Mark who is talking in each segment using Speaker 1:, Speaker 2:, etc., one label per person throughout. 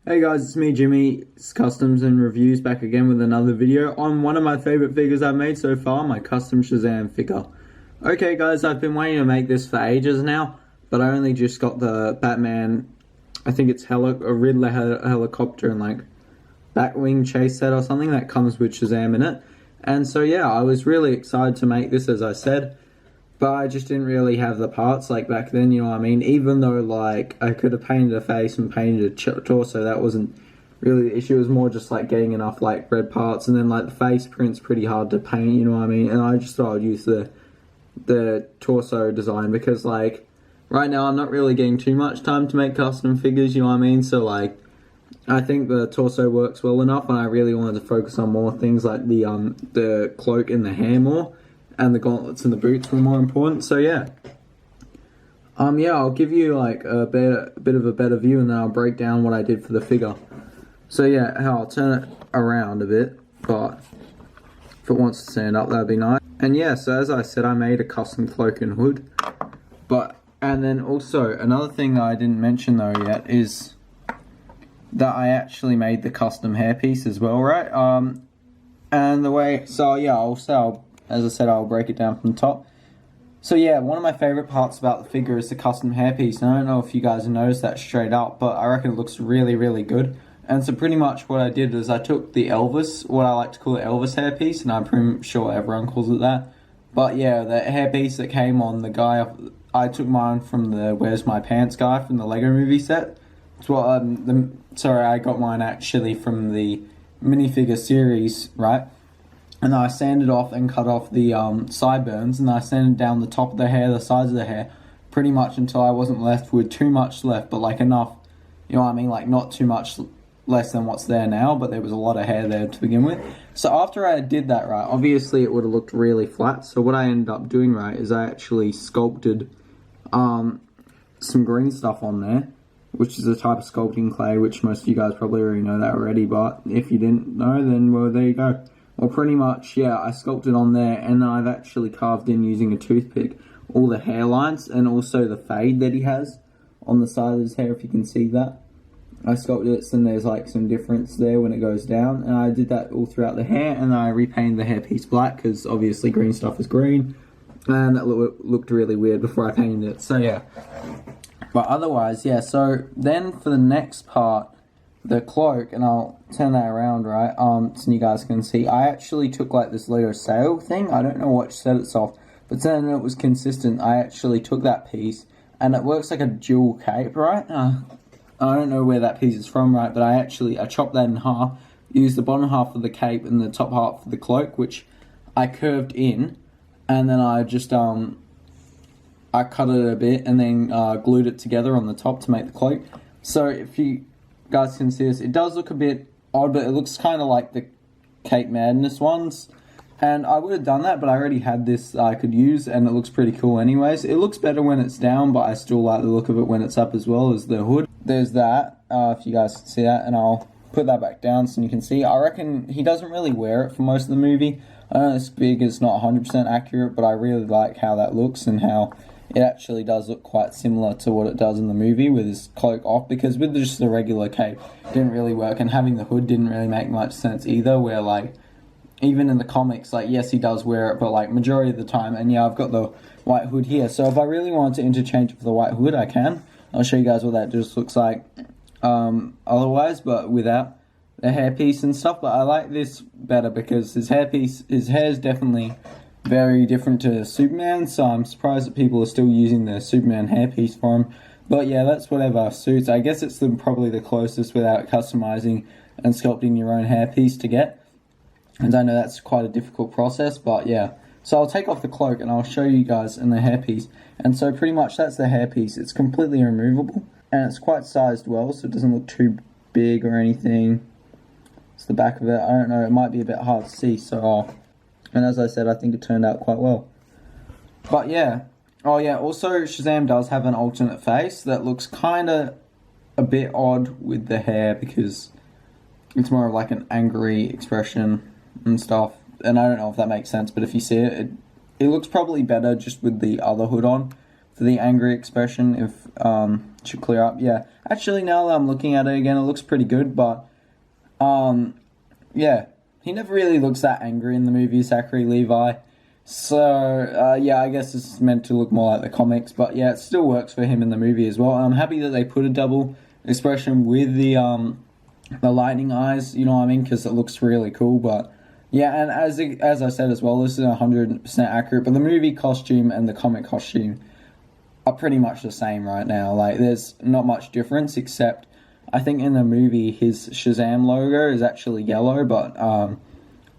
Speaker 1: Hey guys, it's me Jimmy, it's Customs and Reviews back again with another video on one of my favourite figures I've made so far, my custom Shazam figure. Okay guys, I've been waiting to make this for ages now, but I only just got the Batman, I think it's a Riddler helicopter and like Batwing chase set or something that comes with Shazam in it. And so yeah, I was really excited to make this as I said. But I just didn't really have the parts like back then, you know what I mean? Even though like I could have painted a face and painted a torso, that wasn't really the issue. It was more just like getting enough like red parts, and then like the face print's pretty hard to paint, you know what I mean? And I just thought I'd use the torso design because like right now I'm not really getting too much time to make custom figures, you know what I mean? So like I think the torso works well enough, and I really wanted to focus on more things like the cloak and the hair more. And the gauntlets and the boots were more important. So yeah, I'll give you like a bit of a better view, and then I'll break down what I did for the figure. So yeah, I'll turn it around a bit, but if it wants to stand up, that'd be nice. And yeah, so as I said, I made a custom cloak and hood. And then also another thing that I didn't mention though yet is that I actually made the custom hairpiece as well, right? And the way, so yeah, as I said, I'll break it down from the top. So yeah, one of my favourite parts about the figure is the custom hairpiece. And I don't know if you guys have noticed that straight up, but I reckon it looks really, really good. And so pretty much what I did is I took the Elvis, what I like to call the Elvis hairpiece, and I'm pretty sure everyone calls it that. But yeah, the hairpiece that came on the guy, I took mine from the Where's My Pants guy from the Lego Movie set. It's what, I got mine actually from the minifigure series, right? And I sanded off and cut off the sideburns, and I sanded down the top of the hair, the sides of the hair, pretty much until I wasn't left with too much left, but like enough, you know what I mean, like not too much less than what's there now, but there was a lot of hair there to begin with. So after I did that, right, obviously it would have looked really flat, so what I ended up doing, right, is I actually sculpted some green stuff on there, which is a type of sculpting clay, which most of you guys probably already know that already, but if you didn't know, then well, there you go. Well, pretty much, yeah, I sculpted on there, and then I've actually carved in using a toothpick all the hairlines and also the fade that he has on the side of his hair, if you can see that. I sculpted it, so there's like some difference there when it goes down, and I did that all throughout the hair, and then I repainted the hairpiece black, because obviously green stuff is green, and that looked really weird before I painted it, so yeah. But otherwise, yeah, so then for the next part, the cloak, and I'll turn that around, right, so you guys can see, I actually took like this Lego sail thing, I don't know what set it's off, but then it was consistent. I actually took that piece, and it works like a dual cape, right, I don't know where that piece is from, right, but I chopped that in half, used the bottom half of the cape and the top half of the cloak, which I curved in, and then I just, I cut it a bit, and then glued it together on the top to make the cloak. So if you guys can see this, it does look a bit odd, but it looks kind of like the Cape Madness ones, and I would have done that, but I already had this I could use, and it looks pretty cool anyways. It looks better when it's down, but I still like the look of it when it's up as well as the hood. There's that, if you guys can see that, and I'll put that back down so you can see. I reckon he doesn't really wear it for most of the movie. I know this figure is not 100% accurate, but I really like how that looks and how it actually does look quite similar to what it does in the movie with his cloak off, because with just the regular cape it didn't really work, and having the hood didn't really make much sense either, where like even in the comics, like yes he does wear it, but like majority of the time, and yeah I've got the white hood here, so if I really wanted to interchange it for the white hood I can. I'll show you guys what that just looks like otherwise, but without the hairpiece and stuff. But I like this better because his hair is definitely very different to Superman, so I'm surprised that people are still using the Superman hairpiece for him. But yeah, that's whatever suits. I guess it's probably the closest without customizing and sculpting your own hairpiece to get. And I know that's quite a difficult process, but yeah. So I'll take off the cloak and I'll show you guys in the hairpiece. And so pretty much that's the hairpiece. It's completely removable, and it's quite sized well, so it doesn't look too big or anything. It's the back of it. I don't know, it might be a bit hard to see, so and as I said, I think it turned out quite well. But yeah. Oh yeah, also Shazam does have an alternate face that looks kind of a bit odd with the hair, because it's more of like an angry expression and stuff. And I don't know if that makes sense, but if you see it, it looks probably better just with the other hood on. for the angry expression, if should clear up. Yeah, actually now that I'm looking at it again, it looks pretty good, but yeah, he never really looks that angry in the movie, Zachary Levi. So yeah, I guess it's meant to look more like the comics, but yeah, it still works for him in the movie as well. I'm happy that they put a double expression with the lightning eyes, you know what I mean, because it looks really cool. But yeah, and as I said as well, this is 100% accurate, but the movie costume and the comic costume are pretty much the same right now. Like, there's not much difference, except I think in the movie his Shazam logo is actually yellow, but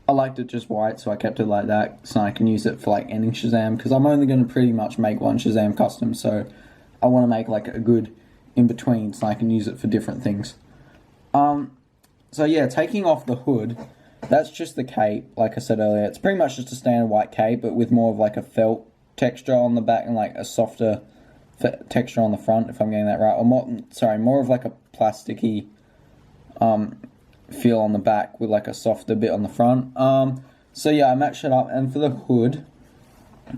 Speaker 1: I liked it just white, so I kept it like that so I can use it for like ending Shazam, because I'm only going to pretty much make one Shazam custom, so I want to make like a good in between so I can use it for different things. So yeah, taking off the hood, that's just the cape. Like I said earlier, it's pretty much just a standard white cape, but with more of like a felt texture on the back and like a softer texture on the front, if I'm getting that right. Or more of like a plasticky feel on the back with like a softer bit on the front. So yeah, I matched it up, and for the hood,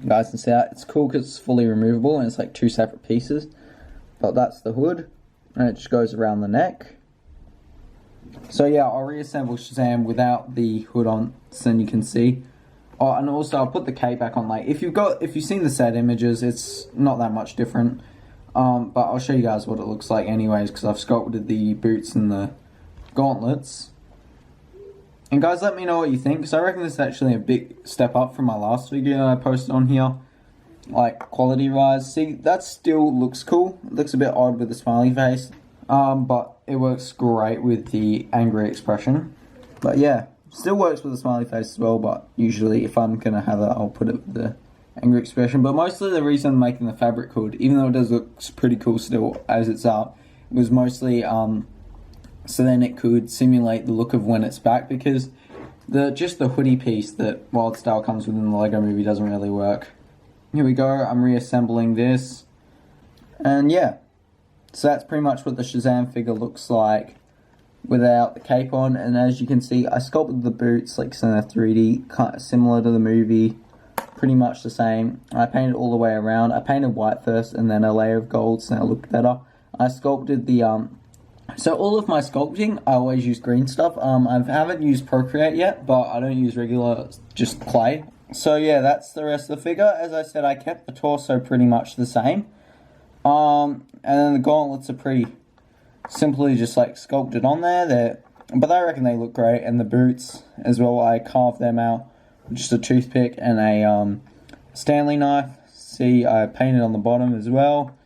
Speaker 1: you guys can see that it's cool because it's fully removable and it's like two separate pieces. But that's the hood, and it just goes around the neck. So yeah, I'll reassemble Shazam without the hood on, so then you can see. Oh, and also I'll put the cape back on. Like, if you've seen the set images, it's not that much different. But I'll show you guys what it looks like anyways, because I've sculpted the boots and the gauntlets. And guys, let me know what you think, because I reckon this is actually a big step up from my last video I posted on here, like quality wise. See, that still looks cool. It looks a bit odd with the smiley face, but it works great with the angry expression. But yeah, still works with the smiley face as well, but usually if I'm gonna have it, I'll put it with the angry expression. But mostly the reason I'm making the fabric hood, even though it does look pretty cool still as it's up, was mostly so then it could simulate the look of when it's back, because just the hoodie piece that WildStyle comes with in the Lego Movie doesn't really work. Here we go, I'm reassembling this, and yeah, so that's pretty much what the Shazam figure looks like without the cape on. And as you can see, I sculpted the boots like so they're 3D, kind of similar to the movie, pretty much the same. I painted all the way around. I painted white first and then a layer of gold so it looked better. I sculpted the so all of my sculpting, I always use green stuff. I haven't used Procreate yet, but I don't use regular, just clay. So yeah, that's the rest of the figure. As I said, I kept the torso pretty much the same. And then the gauntlets are pretty simply just like sculpted on there. But I reckon they look great. And the boots as well, I carved them out with just a toothpick and a Stanley knife. See, I painted on the bottom as well.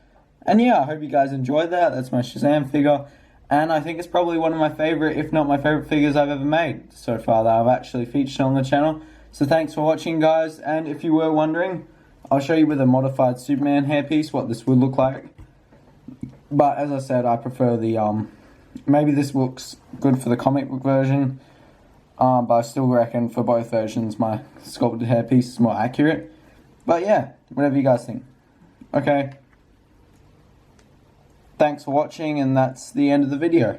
Speaker 1: And yeah, I hope you guys enjoyed that. That's my Shazam figure. And I think it's probably one of my favorite, if not my favorite figures I've ever made so far that I've actually featured on the channel. So thanks for watching, guys. And if you were wondering, I'll show you with a modified Superman hairpiece what this would look like. But as I said, I prefer the, maybe this looks good for the comic book version. But I still reckon for both versions, my sculpted hairpiece is more accurate. But yeah, whatever you guys think. Okay. Thanks for watching, and that's the end of the video.